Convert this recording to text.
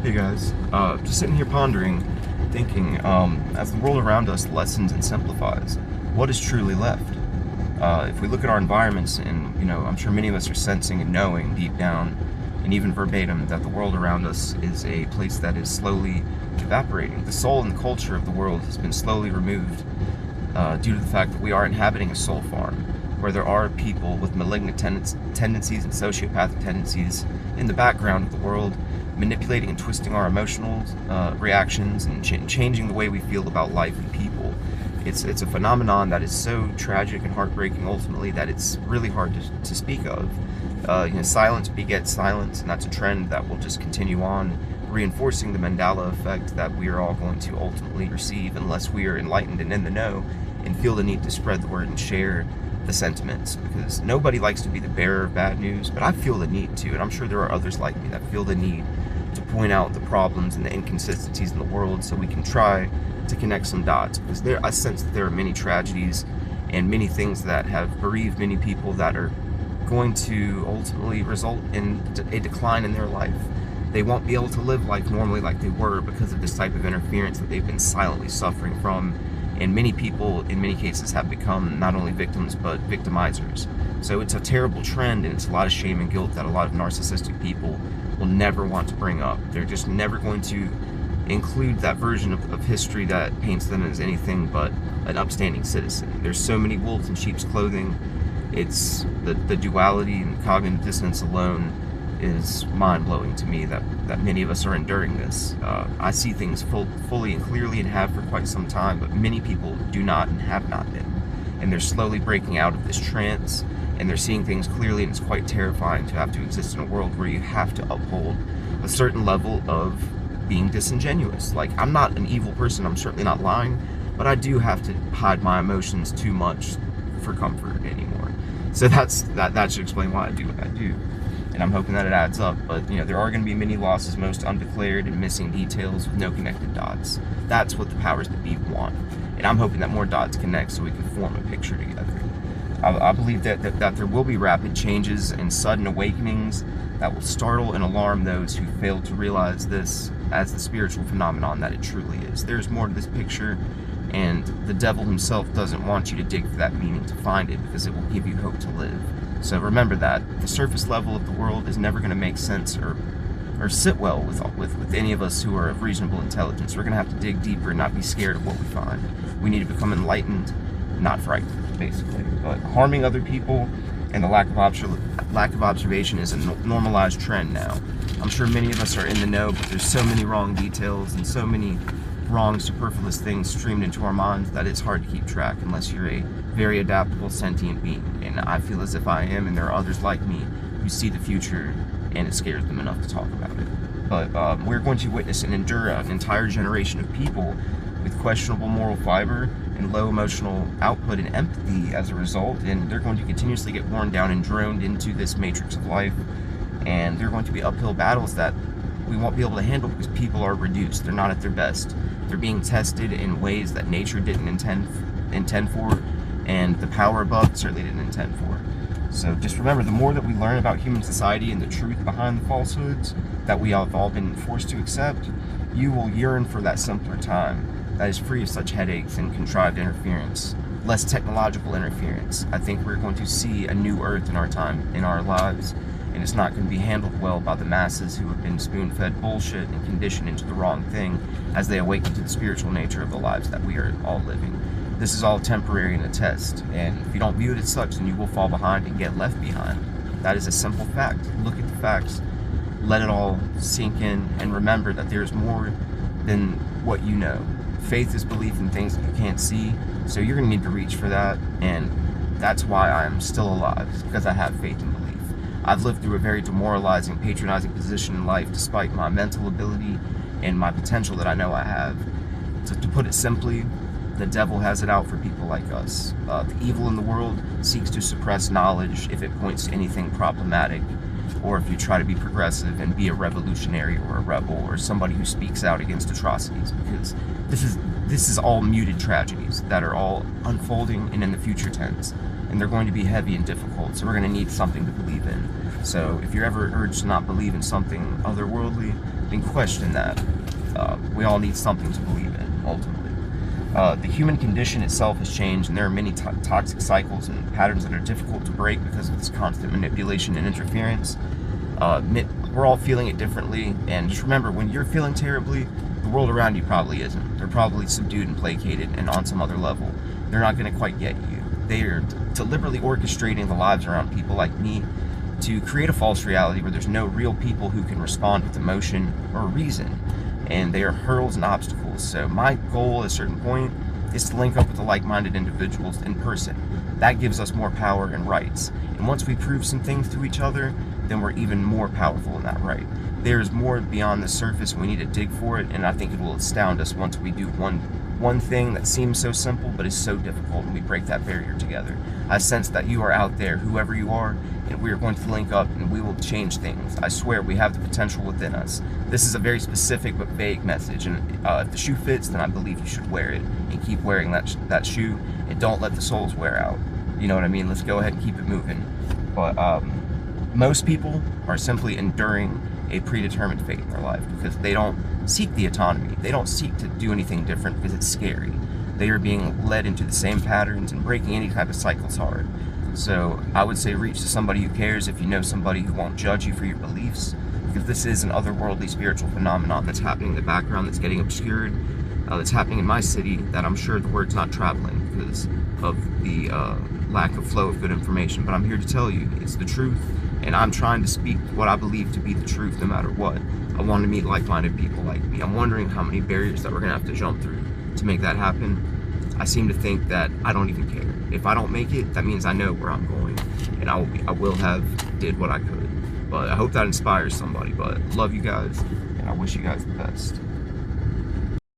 Hey guys, just sitting here pondering, thinking, as the world around us lessens and simplifies, what is truly left? If we look at our environments, and I'm sure many of us are sensing and knowing deep down, and even verbatim, that the world around us is a place that is slowly evaporating. The soul and the culture of the world has been slowly removed due to the fact that we are inhabiting a soul farm, where there are people with malignant tendencies and sociopathic tendencies in the background of the world, manipulating and twisting our emotional reactions and changing the way we feel about life and people. It's a phenomenon that is so tragic and heartbreaking ultimately that it's really hard to speak of. Silence begets silence, and that's a trend that will just continue on, reinforcing the Mandela effect that we are all going to ultimately receive unless we are enlightened and in the know and feel the need to spread the word and share the sentiments, because nobody likes to be the bearer of bad news, but I feel the need to, and I'm sure there are others like me that feel the need to point out the problems and the inconsistencies in the world so we can try to connect some dots, because I sense that there are many tragedies and many things that have bereaved many people that are going to ultimately result in a decline in their life. They won't be able to live life normally like they were because of this type of interference that they've been silently suffering from. And many people, in many cases, have become not only victims, but victimizers. So it's a terrible trend, and it's a lot of shame and guilt that a lot of narcissistic people will never want to bring up. They're just never going to include that version of history that paints them as anything but an upstanding citizen. There's so many wolves in sheep's clothing. It's the duality and cognitive dissonance alone is mind-blowing to me that many of us are enduring this. I see things fully and clearly and have for quite some time, but many people do not and have not been. And they're slowly breaking out of this trance, and they're seeing things clearly, and it's quite terrifying to have to exist in a world where you have to uphold a certain level of being disingenuous. Like, I'm not an evil person, I'm certainly not lying, but I do have to hide my emotions too much for comfort anymore. So that should explain why I do what I do. And I'm hoping that it adds up, but there are going to be many losses, most undeclared and missing details with no connected dots. That's what the powers that be want, and I'm hoping that more dots connect so we can form a picture together. I believe that there will be rapid changes and sudden awakenings that will startle and alarm those who fail to realize this as the spiritual phenomenon that it truly is. There's more to this picture, and the devil himself doesn't want you to dig for that meaning to find it, because it will give you hope to live. So remember that the surface level of the world is never going to make sense or sit well with any of us who are of reasonable intelligence. We're going to have to dig deeper and not be scared of what we find. We need to become enlightened, not frightened, basically. But harming other people and the lack of observation is a normalized trend now. I'm sure many of us are in the know, but there's so many wrong details and so many wrong, superfluous things streamed into our minds that it's hard to keep track unless you're a very adaptable, sentient being. And I feel as if I am, and there are others like me who see the future, and it scares them enough to talk about it. But we're going to witness and endure an entire generation of people with questionable moral fiber and low emotional output and empathy as a result, and they're going to continuously get worn down and droned into this matrix of life, and they're going to be uphill battles that we won't be able to handle because people are reduced. They're not at their best. They're being tested in ways that nature didn't intend for, and the power above certainly didn't intend for. So just remember, the more that we learn about human society and the truth behind the falsehoods that we have all been forced to accept, you will yearn for that simpler time that is free of such headaches and contrived interference, less technological interference. I think we're going to see a new earth in our time, in our lives, and it's not going to be handled well by the masses who have been spoon-fed bullshit and conditioned into the wrong thing as they awaken to the spiritual nature of the lives that we are all living. This is all temporary and a test, and if you don't view it as such, then you will fall behind and get left behind. That is a simple fact. Look at the facts, let it all sink in, and remember that there's more than what you know. Faith is belief in things that you can't see, so you're going to need to reach for that, and that's why I'm still alive, because I have faith and belief. I've lived through a very demoralizing, patronizing position in life despite my mental ability and my potential that I know I have. To put it simply, the devil has it out for people like us. The evil in the world seeks to suppress knowledge if it points to anything problematic, or if you try to be progressive and be a revolutionary or a rebel or somebody who speaks out against atrocities, because this is all muted tragedies that are all unfolding and in the future tense. And and they're going to be heavy and difficult, so we're going to need something to believe in. So if you're ever urged to not believe in something otherworldly, then question that. We all need something to believe in, ultimately. The human condition itself has changed, and there are many toxic cycles and patterns that are difficult to break because of this constant manipulation and interference. We're all feeling it differently, and just remember, when you're feeling terribly, the world around you probably isn't. They're probably subdued and placated and on some other level. They're not going to quite get you. They are deliberately orchestrating the lives around people like me to create a false reality where there's no real people who can respond with emotion or reason, and they are hurdles and obstacles. So my goal at a certain point is to link up with the like-minded individuals in person. That gives us more power and rights. And once we prove some things to each other, then we're even more powerful in that right. There's more beyond the surface. We need to dig for it, and I think it will astound us once we do one thing that seems so simple but is so difficult, and we break that barrier together. I sense that you are out there, whoever you are, and we are going to link up and we will change things. I swear we have the potential within us. This is a very specific but vague message, and if the shoe fits, then I believe you should wear it and keep wearing that shoe, and don't let the soles wear out. You know what I mean? Let's go ahead and keep it moving. But most people are simply enduring a predetermined fate in their life because they don't seek the autonomy. They don't seek to do anything different because it's scary. They are being led into the same patterns, and breaking any type of cycle is hard. So I would say reach to somebody who cares if you know somebody who won't judge you for your beliefs, because this is an otherworldly spiritual phenomenon that's happening in the background, that's getting obscured, that's happening in my city, that I'm sure the word's not traveling because of the lack of flow of good information. But I'm here to tell you it's the truth, and I'm trying to speak what I believe to be the truth no matter what. I want to meet like-minded people like me. I'm wondering how many barriers that we're going to have to jump through to make that happen. I seem to think that I don't even care. If I don't make it, that means I know where I'm going, and I will have did what I could. But I hope that inspires somebody. But love you guys, and I wish you guys the best.